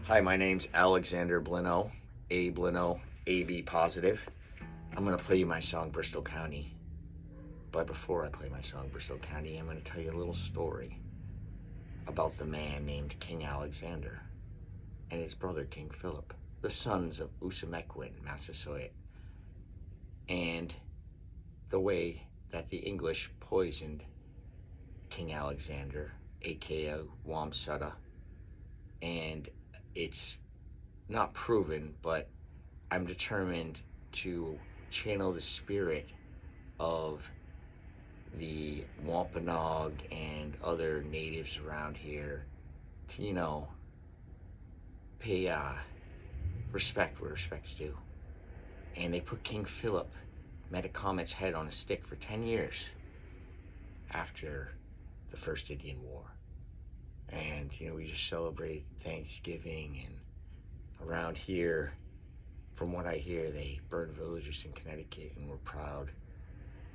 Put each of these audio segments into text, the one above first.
Hi, my name's Alexander Blino, A Blino, AB positive. I'm going to play you my song, Bristol County. But before I play my song, Bristol County, I'm going to tell you a little story about the man named King Alexander and his brother, King Philip, the sons of Usamequin, Massasoit, and the way that the English poisoned King Alexander, aka Wamsutta, and it's not proven, but I'm determined to channel the spirit of the Wampanoag and other natives around here to, pay respect where respect's due. And they put King Philip Metacomet's head on a stick for 10 years after the First Indian War. And, we just celebrate Thanksgiving, and around here, from what I hear, they burn villages in Connecticut, and we're proud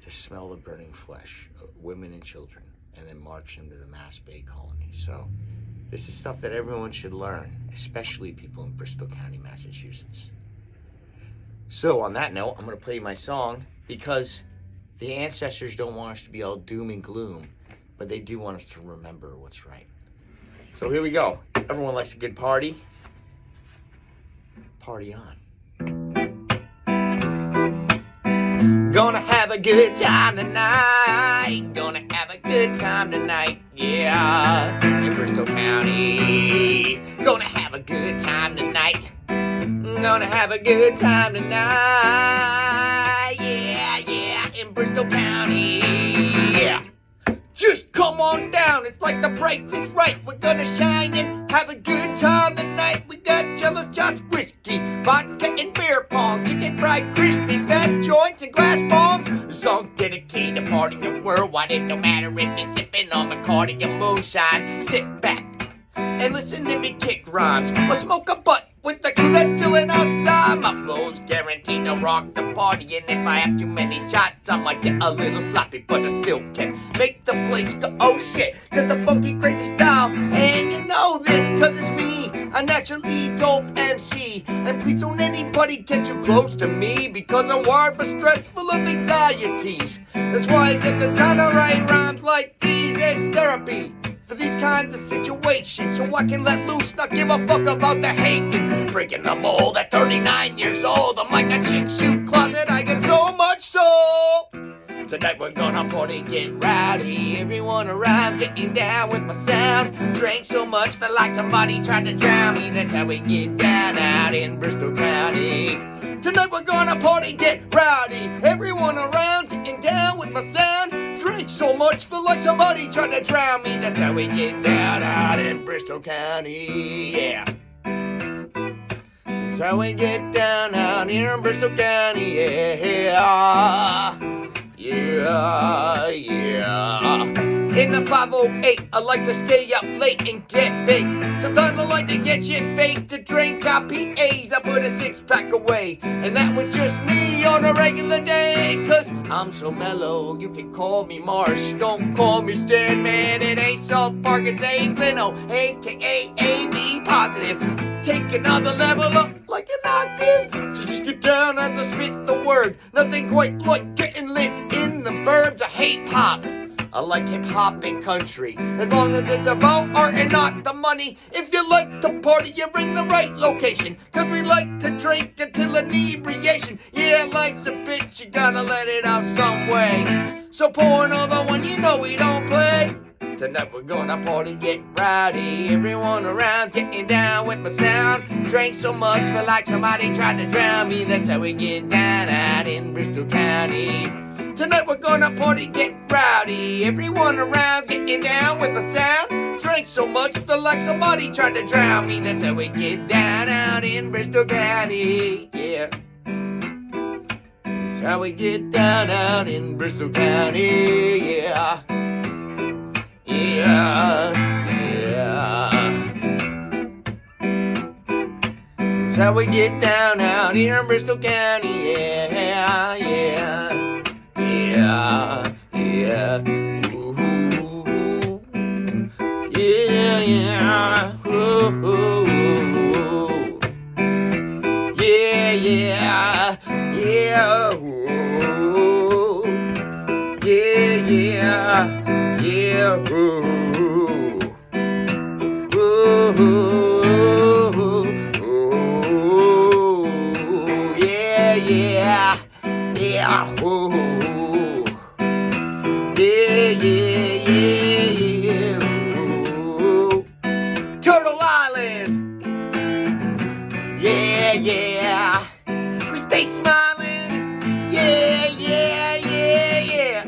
to smell the burning flesh of women and children and then march them to the Mass Bay colony. So this is stuff that everyone should learn, especially people in Bristol County, Massachusetts. So on that note, I'm going to play my song because the ancestors don't want us to be all doom and gloom, but they do want us to remember what's right. So here we go. Everyone likes a good party. Party on. Gonna have a good time tonight. Gonna have a good time tonight. Yeah, in Bristol County. Gonna have a good time tonight. Gonna have a good time tonight. Yeah, in Bristol County. Yeah. Just come on down, it's like the price is right. We're gonna shine and have a good time tonight. We got jello shots, whiskey, vodka and beer pong, chicken fried crispy, fat joints and glass bombs. The song's dedicated to partying worldwide. It don't matter if you're sipping on Bacardi or moonshine. Sit back and listen to me kick rhymes or smoke a butt with the crew that's chilling outside. My flow's guaranteed to rock the party, and if I have too many shots, I might get a little sloppy, but I still can make the place go, oh shit, got the funky crazy style, and you know this, cause it's me, a naturally dope MC, and please don't anybody get too close to me, because I'm wired for stress, full of anxieties. That's why I get the time to write rhymes like these as therapy for these kinds of situations, so I can let loose, not give a fuck about the hating. Breaking the mold at 39 years old, I'm like a chick shoot closet, I get so much soul. Tonight we're gonna party, get rowdy, everyone around getting down with my sound. Drank so much, felt like somebody tried to drown me, that's how we get down out in Bristol County. Tonight we're gonna party, get rowdy, everyone around getting down with my sound. Drink so much, feel like somebody tried to drown me, that's how we get down out in Bristol County, yeah. That's how we get down out here in Bristol County, yeah. Yeah. In the 508, I like to stay up late and get big. Sometimes I like to get shit faked to drink out PAs. I put a 6-pack away, and that was just me on a regular day. Cause I'm so mellow, you can call me Marsh. Don't call me Stan, man, it ain't South Park, it's A Blino, aka AB positive. Take another level up like an octave. So just get down as I spit the word. Nothing quite like getting lit in the burbs. I hate pop, I like hip-hop and country, as long as it's about art and not the money. If you like to party, you're in the right location, cause we like to drink until inebriation. Yeah, life's a bitch, you gotta let it out some way. So pour another one, you know we don't play. Tonight we're gonna party, get rowdy, everyone around getting down with my sound. Drank so much, feel like somebody tried to drown me, that's how we get down out in Bristol County. Tonight we're gonna party, get rowdy, everyone around getting down with the sound. Drank so much, feel like somebody tried to drown me, that's how we get down out in Bristol County, yeah. That's how we get down out in Bristol County, yeah. Yeah. That's how we get down out here in Bristol County, yeah. Ooh. Yeah. Ooh. smiling. Yeah, yeah. We stay smiling. Yeah, yeah, yeah, yeah.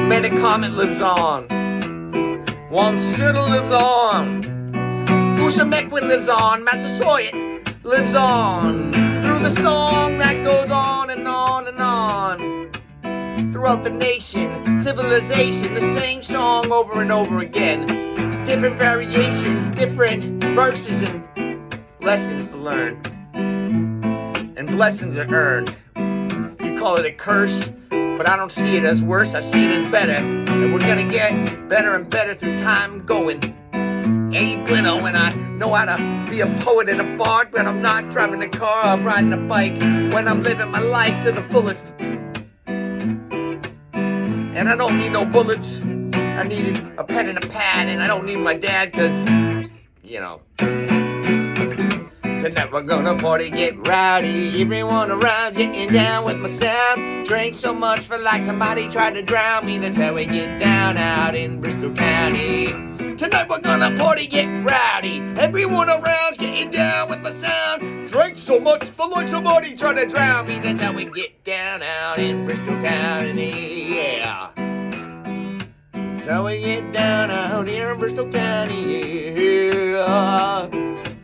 Man, the comet lives on. One Shuttle lives on. Ushamequin lives on. Massasoit lives on. Through the song that goes on and on and on. Throughout the nation, civilization, the same song over and over again. Different variations, different verses, and lessons to learn. And blessings are earned. You call it a curse, but I don't see it as worse, I see it as better. And we're gonna get better and better through time going. Ain't bueno when I know how to be a poet and a bard. When I'm not driving a car, I'm riding a bike. When I'm living my life to the fullest. And I don't need no bullets. I need a pen and a pad. And I don't need my dad, cause, you know. Tonight we're gonna party, get rowdy. Everyone around getting down with my sound. Drink so much, feel like somebody tried to drown me. That's how we get down out in Bristol County. Tonight we're gonna party, get rowdy. Everyone around's getting down with my sound. Drink so much, feel like somebody tried to drown me. That's how we get down out in Bristol County, yeah. That's how we get down out here in Bristol County, yeah.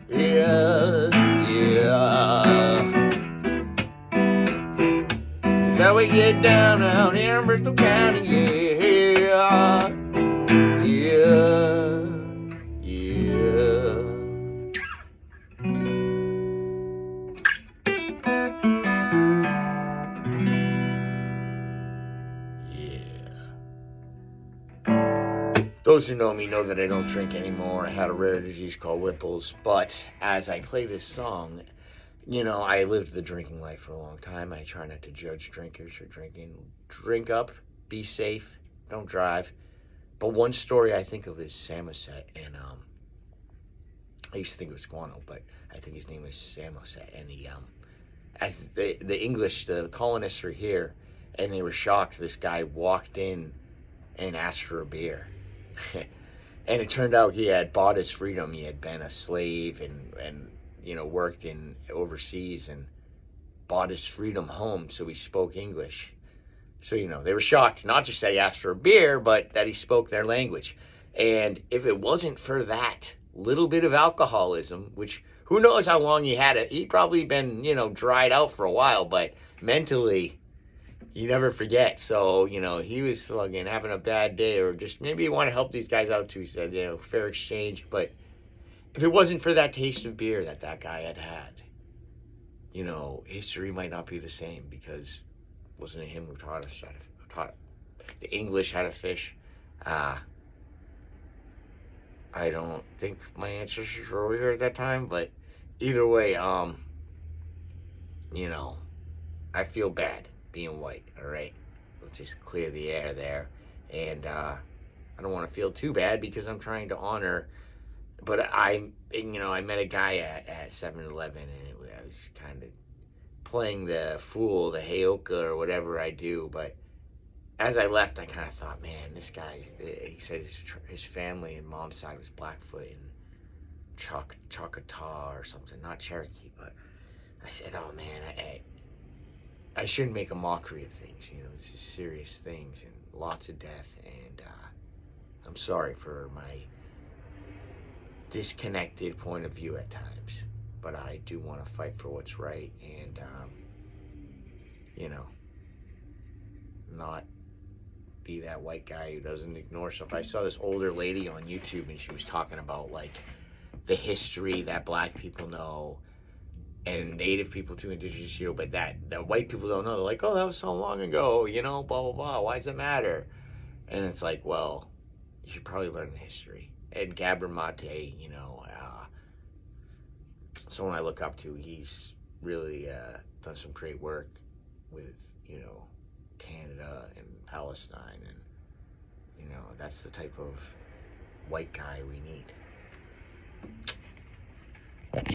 Yeah, yeah. That's how we get down out here in Bristol County, yeah. Yeah, yeah. Those who know me know that I don't drink anymore. I had a rare disease called Whipple's, but as I play this song, you know, I lived the drinking life for a long time. I try not to judge drinkers for drinking. Drink up, be safe, don't drive. But one story I think of is Samoset, and I used to think it was Guano, but I think his name was Samoset, and he, as the English, the colonists were here, and they were shocked. This guy walked in and asked for a beer. And it turned out he had bought his freedom. He had been a slave and you know, worked in overseas and bought his freedom home, so he spoke English. So, you know, they were shocked, not just that he asked for a beer, but that he spoke their language. And if it wasn't for that little bit of alcoholism, which who knows how long he had it, he'd probably been, you know, dried out for a while, but mentally, you never forget. So, you know, he was fucking having a bad day, or just maybe he wanted to help these guys out too. He said, you know, fair exchange. But if it wasn't for that taste of beer that guy had, you know, history might not be the same, because wasn't it him who taught us taught the English how to fish? I don't think my ancestors were over here at that time, but either way, you know, I feel bad being white, all right? Let's just clear the air there. And I don't want to feel too bad, because I'm trying to honor, but you know, I met a guy at 7-Eleven, and I was kind of playing the fool, the heyoka or whatever I do, but as I left, I kind of thought, man, this guy, he said his family and mom's side was Blackfoot and Choctaw or something, not Cherokee, but I said, oh man, I shouldn't make a mockery of things, you know, it's just serious things and lots of death, and I'm sorry for my disconnected point of view at times, but I do want to fight for what's right, and you know, not be that white guy who doesn't ignore stuff. I saw this older lady on YouTube, and she was talking about like the history that black people know and native people too, indigenous, you know, but that white people don't know. They're like, oh, that was so long ago, you know, blah blah blah, why does it matter? And it's like, well, you should probably learn the history. And Gabor Mate, you know, someone I look up to, he's really done some great work with, you know, Canada and Palestine, and, you know, that's the type of white guy we need.